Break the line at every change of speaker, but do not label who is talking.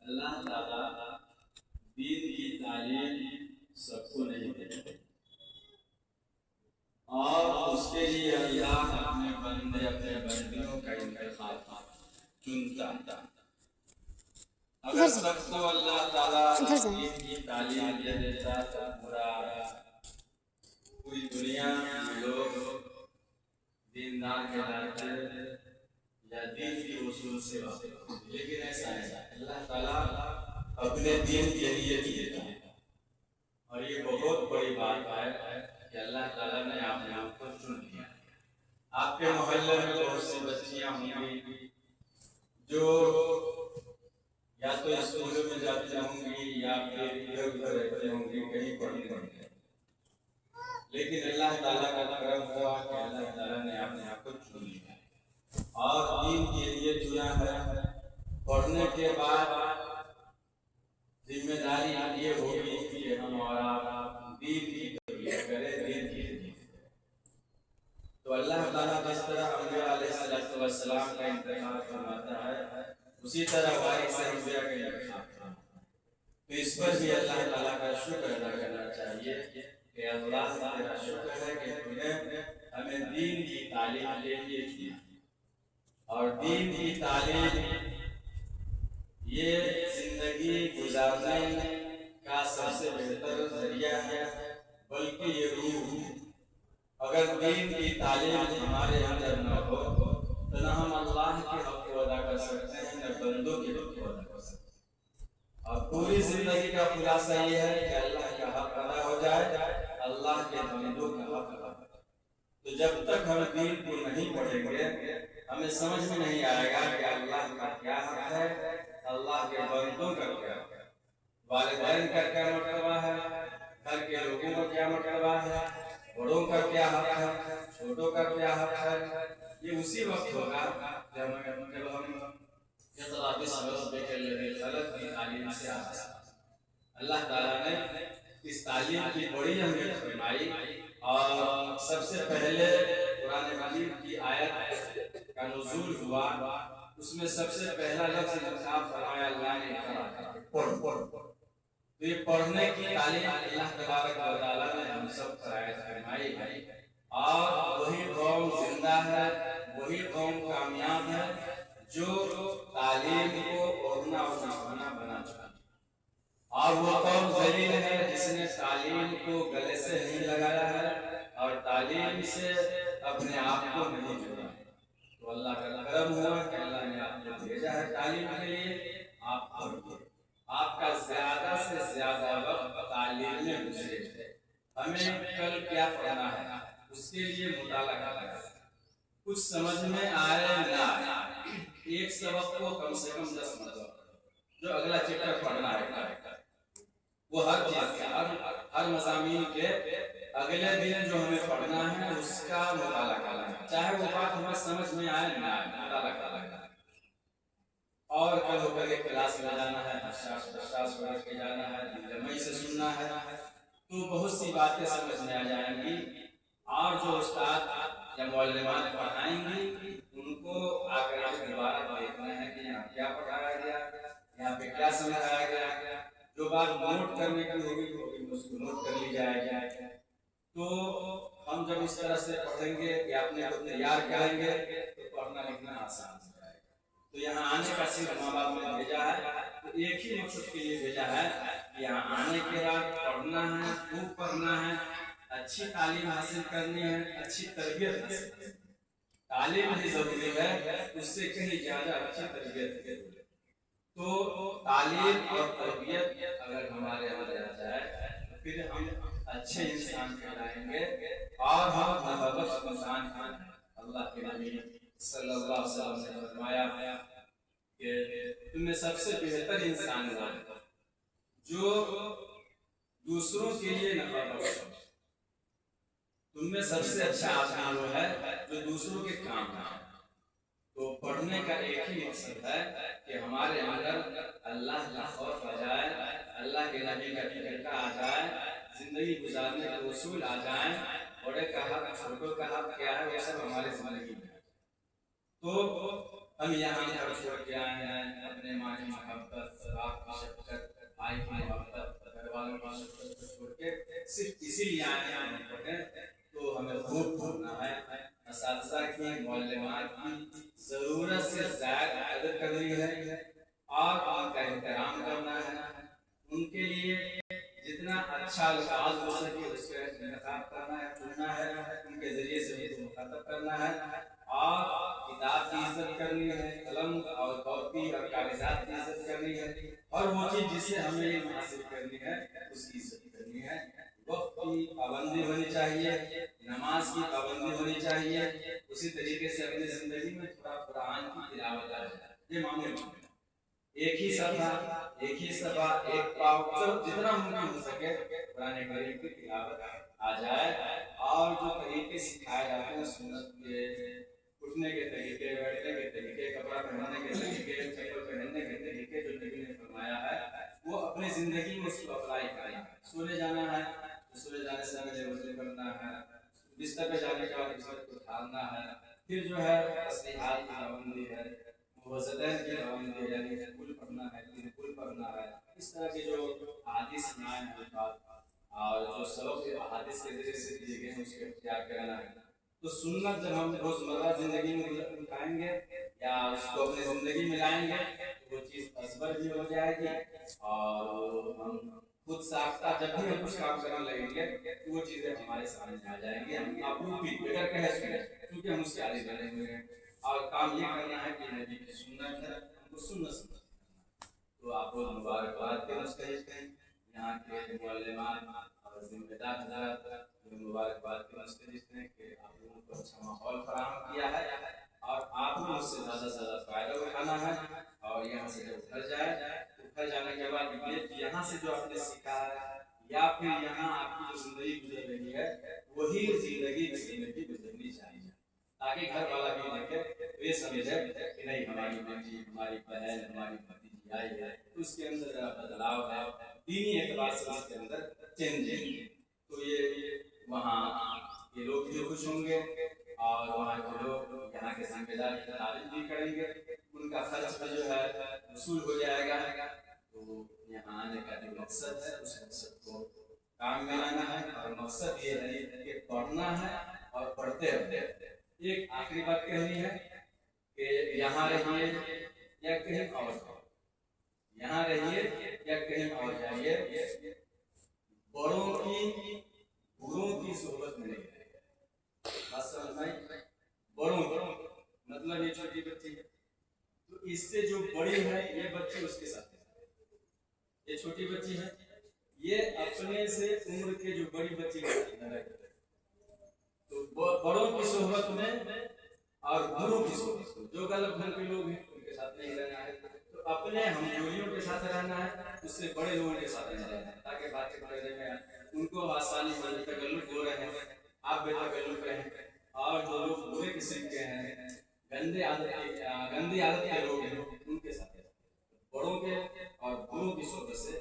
اللہ تعالیٰ دین کی تعلیم سب کو نہیں دیتے اور اس کے لیے اللہ اپنے بندے اپنے بندیوں کا انتخاب چنتا۔ اگر سب کو اللہ تعالیٰ دین کی تعلیم دے دیتا تو پوری دنیا میں لوگ دیندار کہلاتے یا دین کی اصول سے واقف، لیکن ایسا ہے اللہ تعالیٰ اپنے دین کے لیے دیتا ہے۔ اور یہ بہت بڑی بات ہے کہ اللہ تعالیٰ نے اپنے آپ کو چن لیا۔ آپ کے محلے میں بہت سی بچیاں ہوں گی جو یا تو اسکولوں میں جاتی ہوں گی یا پھر ادھر ادھر رہتے ہوں گی کہیں پڑھنے، لیکن اللہ تعالیٰ کا کرم ہوا کہ اللہ تعالیٰ نے اپنے آپ کو چن لیا اور دین کے لیے چنا ہے۔ پڑھنے کے بعد ذمہ داری یہ ہوگی کہ ہمارا دین کی تربیت کرے، دین کی تربیت کرے۔ تو اللہ تعالیٰ جس طرح انبیاء علیہ السلام کا انتخاب فرماتا ہے اسی طرح وارث انبیاء کا انتخاب فرماتا ہے۔ تو اس پر بھی اللہ تعالیٰ کا شکر ادا کرنا چاہیے کہ اللہ تیرا شکر ہے کہ تو نے ہمیں دین کی تعلیم کے لیے چنا، اور دین کی تعلیم یہ زندگی گزارنے کا سب سے بہتر ذریعہ ہے، بلکہ یہ روح ہے۔ اگر دین کی تعلیم ہمارے اندر نہ ہو تو نہ ہم اللہ کے حق کو ادا کر سکتے ہیں نہ بندوں کے حق کو ادا کر سکتے ہیں۔ اور پوری زندگی کا خلاصہ یہ ہے کہ اللہ کا حق ادا ہو جائے، اللہ کے بندوں کا حق ادا ہو جائے۔ تو جب تک ہم دین کو نہیں پڑھیں گے ہمیں سمجھ میں نہیں آئے گا کہ اللہ کا کیا حق ہے، اللہ کے بندوں کا کیا حق ہے، والدین کا کیا مرتبہ ہے، گھر کے لوگوں کا کیا مرتبہ ہے، بڑوں کا کیا حق ہے، چھوٹوں کا کیا حق ہے۔ یہ اسی وقت ہوگا جب ہم اقرأ باسم ربک الذی خلق کی تعلیم سے آگاہ۔ اللہ تعالیٰ نے اس تعلیم کی بڑی اہمیت فرمائی اور سب سے پہلے قرآن مجید کی آیت کا نزول ہوا، اس میں سب سے پہلا لفظ انتخاب فرمایا اللہ نے پڑھ۔ تو یہ پڑھنے کی تعلیم اللہ تبارک و تعالیٰ نے ہم سب پر عائد فرمائی ہے، اور وہی قوم زندہ ہے، وہی قوم کامیاب ہے جو تعلیم کو اوڑھنا اور بچھونا بنا چکا ہے، اور وہ قوم ذلیل ہے جس نے تعلیم کو گلے سے نہیں لگایا ہے اور تعلیم سے اپنے آپ کو نہیں جوڑا ہے۔ تو اللہ کا کرم ہوا کہ اللہ نے آپ کو بھیجا ہے تعلیم کے لیے، آپ پڑھیے، آپ کا زیادہ سے زیادہ وقت تعلیم میں گزرے۔ ہمیں کل کیا پڑھنا ہے اس کے لیے مطالعہ کرنا ہے، کچھ سمجھ میں آئے نہ آئے ایک سبق کو کم سے کم 10 مرتبہ جو اگلا چیپٹر پڑھنا ہے وہ ہر چیز کا ہر مضامین کے اگلے دن جو ہمیں پڑھنا ہے اس کا مطالعہ کرنا ہے، چاہے وہ بات ہمیں سمجھ میں آئے نہ آئے، مطالعہ کرنا ہے۔ اور کل ہو کر کے کلاس میں جانا ہے، حساس پڑھ کے جانا ہے، جمعی سے سننا ہے، تو بہت سی باتیں سمجھ میں آ جائیں گی، اور جو استاد یا معلمات پڑھائیں گی ان کو آ کر کے دوبارہ دیکھنا ہے کہ یہاں کیا پڑھایا گیا، یہاں پہ کیا سمجھایا گیا۔ جو بات نوٹ کرنے کی ہوگی اس کو نوٹ کر لی جائے گی۔ تو ہم جب اس طرح سے پڑھیں گے یا اپنے کو تیار کریں گے تو پڑھنا لکھنا آسان ہو جائے گا۔ تو یہاں آنے کا صرف ماں باپ نے بھیجا ہے تو ایک ہی مقصد کے لیے بھیجا ہے کہ یہاں آنے کے بعد پڑھنا ہے، خوب پڑھنا ہے، اچھی تعلیم حاصل کرنی ہے، اچھی تربیت حاصل کرنی ہے۔ تعلیم بھی ضروری ہے، اس سے کہیں زیادہ اچھی تربیت ضروری ہے۔ تو تعلیم اور تربیت اگر ہمارے اندر آ جائے تو پھر ہم اچھے انسان کہلائیں گے اور ہم نفع بخش انسان ہیں۔ اللہ کے نبی صلی اللہ علیہ وسلم نے فرمایا کہ تم میں سب سے بہتر انسان وہ ہے جو دوسروں کے لیے نفع بخش ہو۔ تم میں سب سے اچھا آدمی وہ ہے جو دوسروں کے کام آئے۔ تو پڑھنے کا ایک ہی مقصد ہے کہ ہمارے اندر اللہ کا خوف آ جائے، اللہ کے نبی کا طریقہ آ جائے، زندگی گزارنے کے اصول آ جائیں، بڑے کا حق چھوٹوں کا حق کیا ہے وہ سب ہماری زندگی میں۔ تو ہم یہاں گھر چھوڑ کے آئے ہیں اپنے ماں کی محبت، باپ کی شفقت، بھائی کی محبت، گھر والوں کی شفقت کو چھوڑ کے صرف اسی لیے آئے ہیں ہم پڑھیں، تو ہمیں خوب پڑھنا ہے، اساتذہ کی، معلمات کی ضرورت سے زیادہ قدر کرنی ہے اور ان کا احترام کرنا ہے، ان کے لیے جتنا اچھا الفاظ ہو سکے اس کا انتخاب کرنا ہے، چننا ہے، ان کے ذریعے سے ان کو مخاطب کرنا ہے، اور کتاب کی عزت کرنی ہے، قلم اور کاپی اور کاغذات کی عزت کرنی ہے، اور وہ چیز جس سے ہمیں علم حاصل کرنی ہے اس کی عزت کرنی ہے، وقت کی پابندی ہونی چاہیے، نماز کی پابندی ہونی چاہیے، اسی طریقے سے اپنی زندگی میں تھوڑا قرآن کی تلاوت آ جائے، یہ معمولی ایک ہی صفحہ ایک پاؤ جتنا ممکن ہو سکے قرآن کریم کی تلاوت آ جائے، اور جو طریقے سکھائے جاتے ہیں سنت کے، اٹھنے کے طریقے، بیٹھنے کے طریقے، کپڑا پہننے کے طریقے، چپل پہننے کے طریقے جو نبی نے فرمایا ہے وہ اپنی زندگی میں اس کو اپلائی کرنا ہے، سونے جانا ہے تو سونے جانے سے پہلے وضو کرنا ہے، بستر پہ جانے کے بعد بستر کو ڈھالنا ہے، پھر جو ہے تسبیحات کی پابندی ہے، وزدین کی پابندی ہے، یعنی کل پڑھنا ہے، کل پڑھنا ہے، اس طرح کے جو احادیث میں آئے ہیں الفاظ اور جو سبق احادیث کے ذریعے سے دیے گئے ہیں اس کو اختیار کرنا ہے، تو سنت جب ہم روزمرہ زندگی میں اٹھائیں گے یا اس کو اپنی زندگی میں لائیں گے تو وہ چیز ازبر بھی ہو جائے گی، اور ہم خود ساختہ جب بھی ہم کچھ کام کرنے لگیں گے تو وہ چیزیں ہمارے سامنے آ جائیں گی، ہم اپروو بھی بغیر کہے سنے کیونکہ ہم اس کے عادی بنے ہوئے ہیں، اور کام یہ کرنا ہے کہ نبی کی سنت ہے، ہم کو سنت تو آپ کو مبارکباد دینا چاہیے، یہاں کے معلمان اور ذمہ دار حضرات مبارکباد دینا چاہیے کہ آپ لوگوں کو اچھا ماحول فراہم کیا ہے، اور آپ کو اس سے زیادہ سے زیادہ فائدہ اٹھانا ہے، اور یہاں سے جب گھر جانے کے بعد یہاں سے جو آپ نے سیکھا ہے یا پھر یہاں آپ کی جو زندگی گزر رہی ہے وہی زندگی گزرنی چاہیے، تاکہ گھر والا بھی دیکھے تو یہ سمجھے کہ نہیں ہماری بیٹی، ہماری بہن، ہماری بھتیجی آئی ہے تو اس کے اندر ذرا بدلاؤ ہے، دینی اعتبار سے اس کے اندر چینج ہے، تو یہ وہاں کے لوگ بھی خوش ہوں گے، اور وہاں کے لوگ یہاں کے ذمہ دار کی تعریف بھی کریں گے، ان کا خرچ بھی جو ہے وصول ہو جائے گا، تو یہاں آنے کا جو مقصد ہے اس مقصد کو کام میں لانا ہے، اور مقصد یہ ہے کہ پڑھنا ہے اور پڑھتے رہتے ہیں۔ ایک آخری بات کہنی ہے کہ یہاں رہیے یا کہیں اور جائیے، یہاں رہیے یا کہیں اور جائیے، بڑوں کی صحبت میں نہیں رہیے، بات سمجھ میں آئی؟ بڑوں مطلب یہ چھوٹی بچی ہے تو اس سے جو بڑی ہے یہ بچی اس کے ساتھ ہے، یہ چھوٹی بچی ہے یہ اپنے سے عمر کے جو بڑی بچی ہے تو بڑوں کی صحبت میں اور بڑوں کی صحبت میں جو غلط ڈھنگ کے لوگ ہیں ان کے ساتھ نہیں رہنا ہے، تو اپنے ہمجولیوں کے ساتھ رہنا ہے، اس سے بڑے لوگوں کے ساتھ رہنا ہے تاکہ بات چیت کرنے میں ان کو آسانی ہو، تکلف ہو رہے ہیں آپ بے تکلف رہیں، اور جو لوگ برے قسم کے ہیں گندی عادت کے لوگ ہیں ان کے ساتھ بڑوں کے اور بروں کی صحبت سے